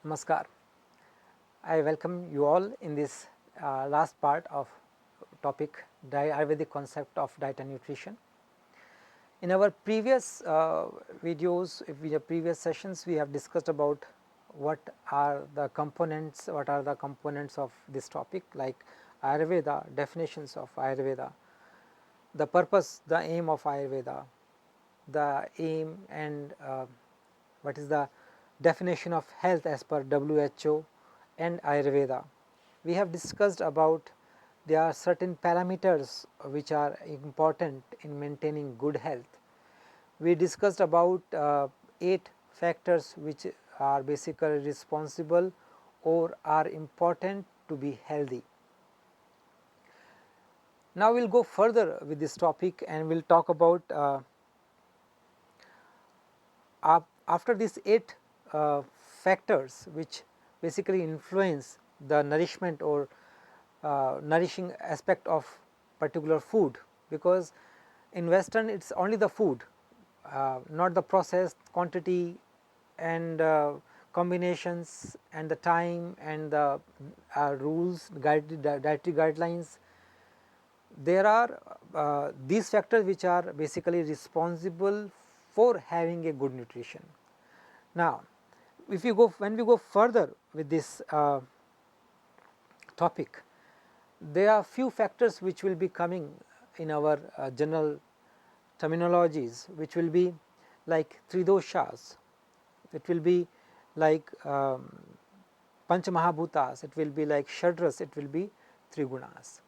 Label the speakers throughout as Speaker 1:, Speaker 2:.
Speaker 1: Namaskar. I welcome you all in this last part of topic Ayurvedic concept of diet and nutrition. In our previous videos, previous sessions, we have discussed about what are the components of this topic, like Ayurveda, definitions of Ayurveda, the purpose, the aim of Ayurveda, the aim and what is the definition of health as per WHO and Ayurveda. We have discussed about there are certain parameters which are important in maintaining good health. We discussed about 8 factors which are basically responsible or are important to be healthy. Now we will go further with this topic and we will talk about after these 8 factors which basically influence the nourishment or nourishing aspect of particular food, because in Western it is only the food, not the process, quantity and combinations and the time and the rules, dietary guidelines. There are these factors which are basically responsible for having a good nutrition. Now, if you go when we go further with this topic, there are few factors which will be coming in our general terminologies, which will be like Tridoshas, it will be like Panchamahabhutas, it will be like Shadras, it will be Trigunas.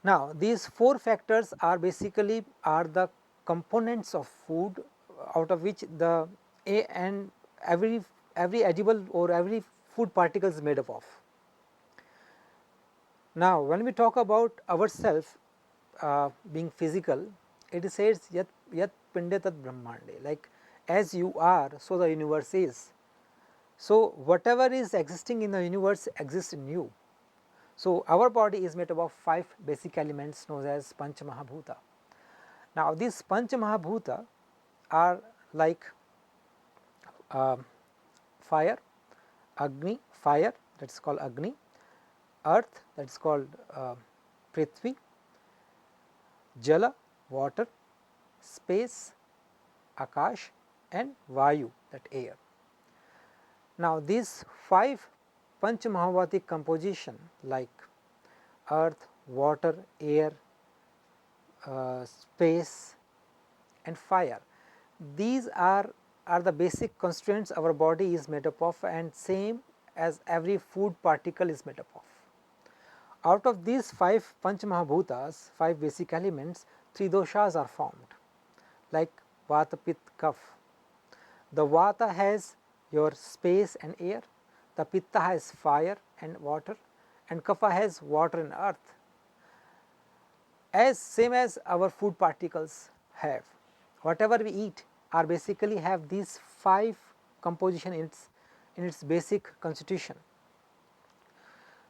Speaker 1: Now, these 4 factors are basically the components of food, out of which the and every edible or every food particle is made up of. Now, when we talk about ourselves being physical, it says yat pinde tat brahmande, like as you are, so the universe is. So, whatever is existing in the universe exists in you. So, our body is made up of 5 basic elements known as Pancha Mahabhuta. Now, these Pancha Mahabhuta are like fire, Agni, fire, that is called Agni, earth, that is called Prithvi, Jala, water, space, Akash and Vayu, that air. Now, these 5 Panch Mahabhutic composition like earth, water, air, space and fire, these are the basic constituents our body is made up of, and same as every food particle is made up of. Out of these 5 Panch Mahabhutas, 5 basic elements, 3 doshas are formed like Vata, Pitta, Kapha. The Vata has your space and air, the Pitta has fire and water, and Kapha has water and earth, as same as our food particles have. Whatever we eat are basically have these 5 composition in its basic constitution.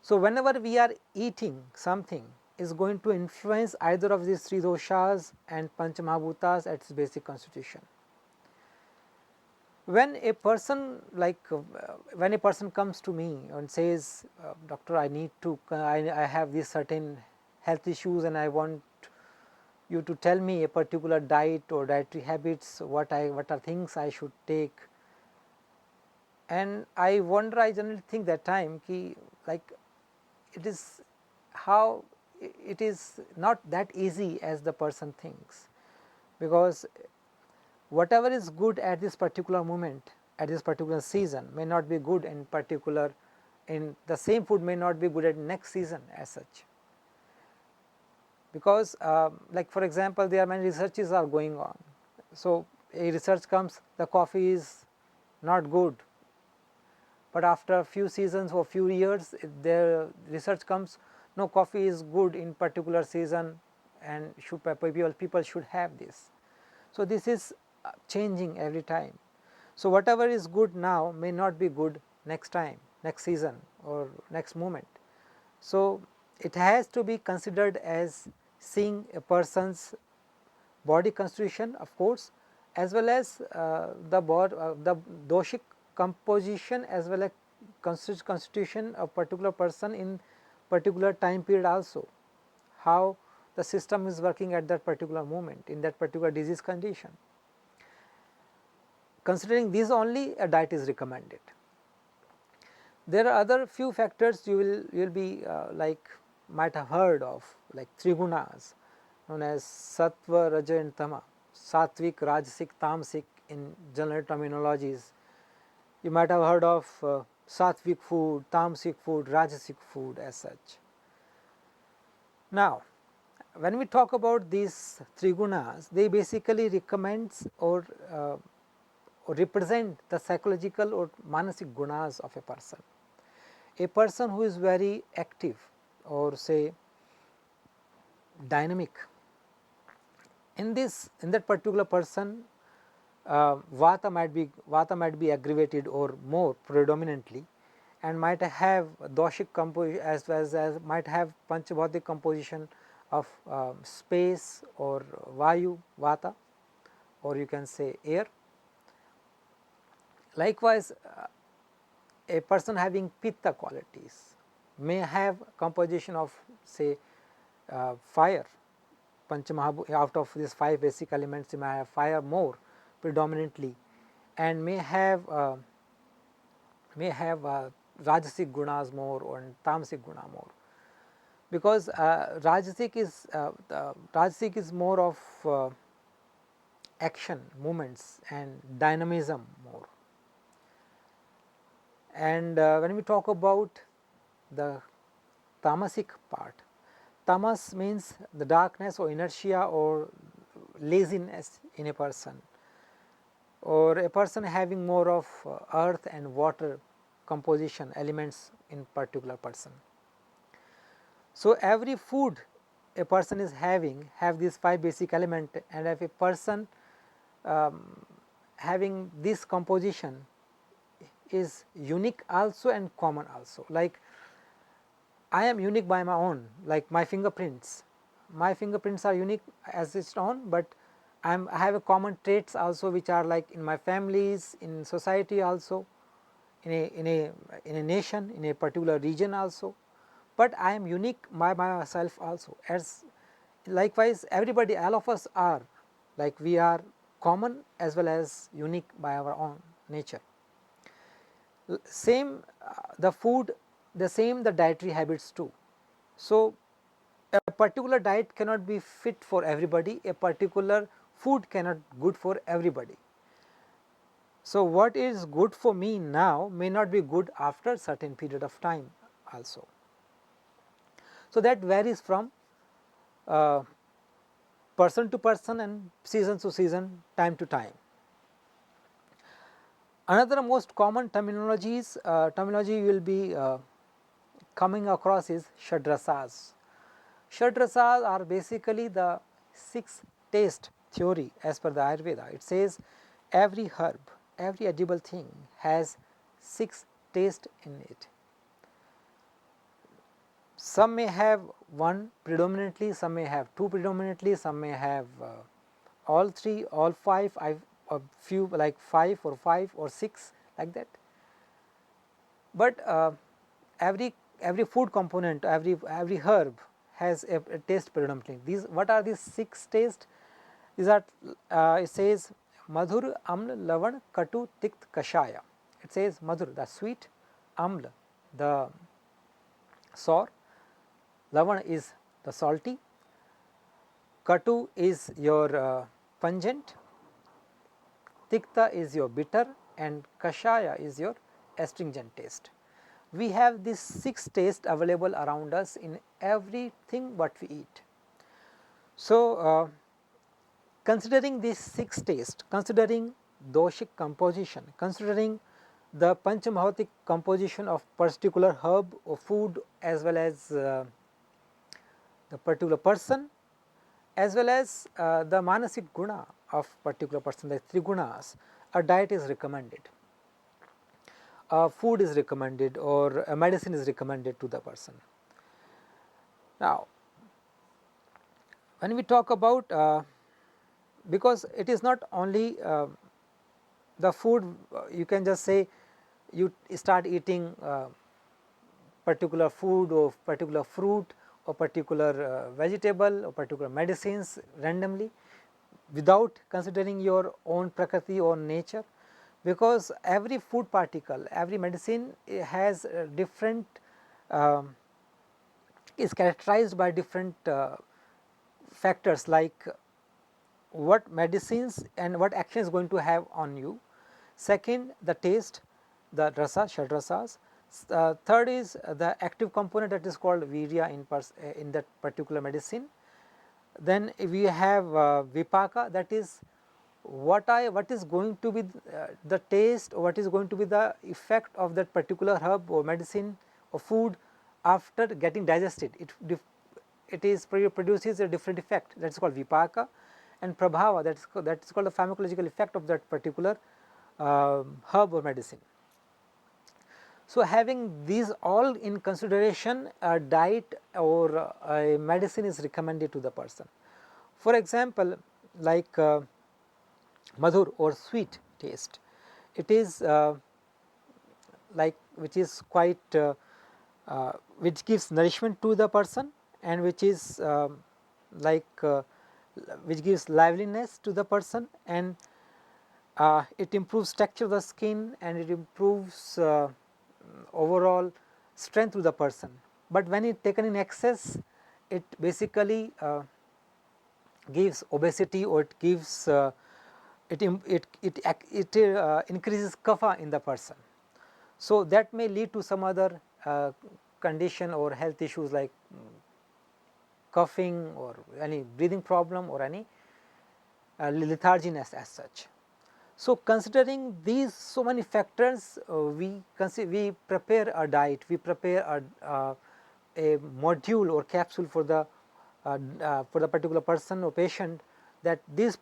Speaker 1: So, whenever we are eating something is going to influence either of these 3 doshas and Pancha Mahabhutas at its basic constitution. When a person when a person comes to me and says, doctor, I need to I have these certain health issues and I want you to tell me a particular diet or dietary habits, what are things I should take, and I wonder, I generally think that time ki, like it is how it is not that easy as the person thinks, because whatever is good at this particular moment, at this particular season may not be good in particular, in the same food may not be good at next season as such. Because like for example, there are many researches are going on. So, a research comes, the coffee is not good, but after a few seasons or few years the research comes, no, coffee is good in particular season and people should have this. So, this is changing every time. So, whatever is good now may not be good next time, next season or next moment. So, it has to be considered as seeing a person's body constitution, of course, as well as the doshic composition as well as constitution of particular person in particular time period also, how the system is working at that particular moment in that particular disease condition. Considering these only, a diet is recommended. There are other few factors you will be like might have heard of, like Trigunas known as Sattva, Raja and Tama, Sattvic, Rajasic, Tamasic in general terminologies. You might have heard of Sattvic food, Tamasic food, Rajasic food as such. Now, when we talk about these Trigunas, they basically recommends or represent the psychological or manasic gunas of a person. A person who is very active or say dynamic, in that particular person, vata might be aggravated or more predominantly, and might have doshic composition as well as might have panchabhautic composition of space or vayu, vata, or you can say air. Likewise, a person having pitta qualities may have composition of say fire, Panchamahabhuta. Out of these 5 basic elements, you may have fire more predominantly, and may have Rajasic gunas more or Tamasic guna more, because Rajasic is more of action, movements and dynamism more. And when we talk about the tamasic part, tamas means the darkness or inertia or laziness in a person, or a person having more of earth and water composition elements in particular person. So, every food a person is have these 5 basic element, and if a person having this composition is unique also and common also. Like I am unique by my own, like my fingerprints are unique as its own, but I have a common traits also which are like in my families, in society also, in a nation, in a particular region also, but I am unique by myself also. As likewise, everybody, all of us are like we are common as well as unique by our own nature. Same the food, the same the dietary habits too. So, a particular diet cannot be fit for everybody, a particular food cannot good for everybody. So, what is good for me now may not be good after certain period of time also. So, that varies from person to person and season to season, time to time. Another most common terminology you will be coming across is Shadrasas. Shadrasas are basically the 6 taste theory as per the Ayurveda. It says every herb, every edible thing has 6 taste in it. Some may have 1 predominantly, some may have 2 predominantly, some may have all 3, all 5, a few like 5 or 6 like that. But every food component, every herb has a taste predominantly. These, what are these 6 tastes? These are it says Madhur, Amla, Lavan, Katu, Tikt, Kashaya. It says Madhur, the sweet, Amla, the sour, Lavan is the salty, Katu is your pungent, Tikta is your bitter, and Kashaya is your astringent taste. We have these 6 tastes available around us in everything what we eat. So, considering these 6 tastes, considering doshic composition, considering the panchamahautic composition of particular herb or food as well as the particular person, as well as the manasic guna of particular person, like 3 gunas, a diet is recommended, food is recommended, or a medicine is recommended to the person. Now, when we talk about because it is not only the food, you can just say you start eating particular food or particular fruit or particular vegetable or particular medicines randomly without considering your own prakriti or nature, because every food particle, every medicine has different um, is characterized by different factors, like what medicines and what action is going to have on you. Second, the taste, the rasa, shad rasas. Third is the active component that is called virya in that particular medicine. Then we have vipaka, that is what is going to be the taste, or what is going to be the effect of that particular herb or medicine or food after getting digested. It produces a different effect, that is called vipaka, and prabhava, that is called the pharmacological effect of that particular herb or medicine. So, having these all in consideration, a diet or a medicine is recommended to the person. For example, like madhur or sweet taste, it is like which is quite which gives nourishment to the person, and which is like which gives liveliness to the person, and it improves texture of the skin, and it improves overall strength to the person. But when it taken in excess, it basically gives obesity, or it gives it increases kapha in the person. So, that may lead to some other condition or health issues like coughing or any breathing problem or any letharginess as such. So, considering these so many factors, we prepare a diet, we prepare a module or capsule for the particular person or patient, that this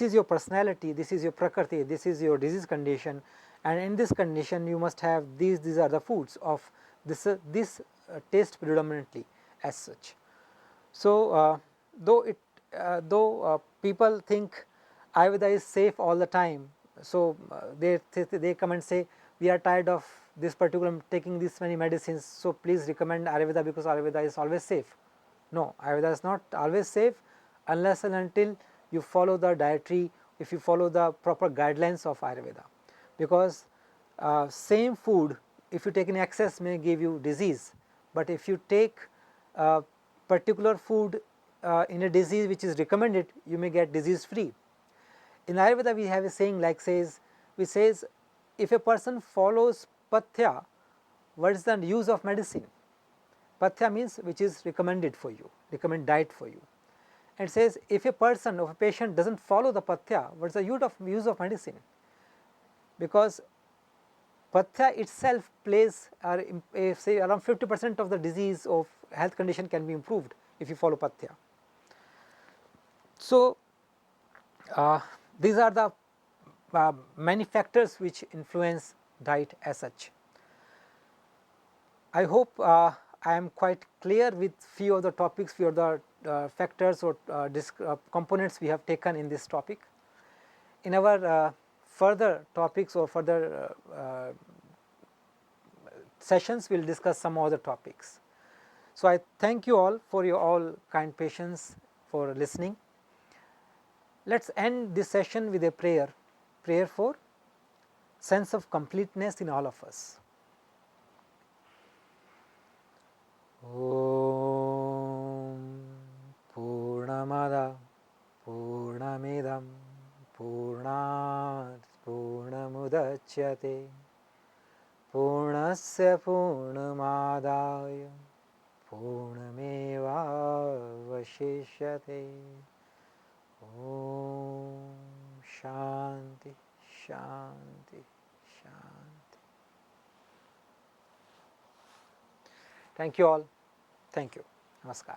Speaker 1: is your personality, this is your prakriti, this is your disease condition, and in this condition you must have these are the foods of this taste predominantly as such. So, though people think Ayurveda is safe all the time, so they come and say, we are tired of this particular taking this many medicines, so please recommend Ayurveda because Ayurveda is always safe. No, Ayurveda is not always safe unless and until you follow the dietary, if you follow the proper guidelines of Ayurveda, because same food if you take in excess may give you disease, but if you take particular food in a disease which is recommended, you may get disease free. In Ayurveda we have a saying like which says, if a person follows pathya, what is the use of medicine? Pathya means which is recommended for you, recommend diet for you. And it says, if a person or a patient does not follow the pathya, what is the use of medicine? Because pathya itself plays say around 50% of the disease of health condition can be improved if you follow pathya. So, these are the many factors which influence diet as such. I hope I am quite clear with few of the topics, few of the factors or components we have taken in this topic. In our further topics or further sessions, we will discuss some other topics. So, I thank you all for your all kind patience for listening. Let us end this session with a prayer for sense of completeness in all of us. Om Purnamada Purnamidam Purnat Purnamudachyate Purnasya Purnamadaya Purnameva Vashishyate. Om Shanti Shanti Shanti. Thank you all. Thank you. Namaskar.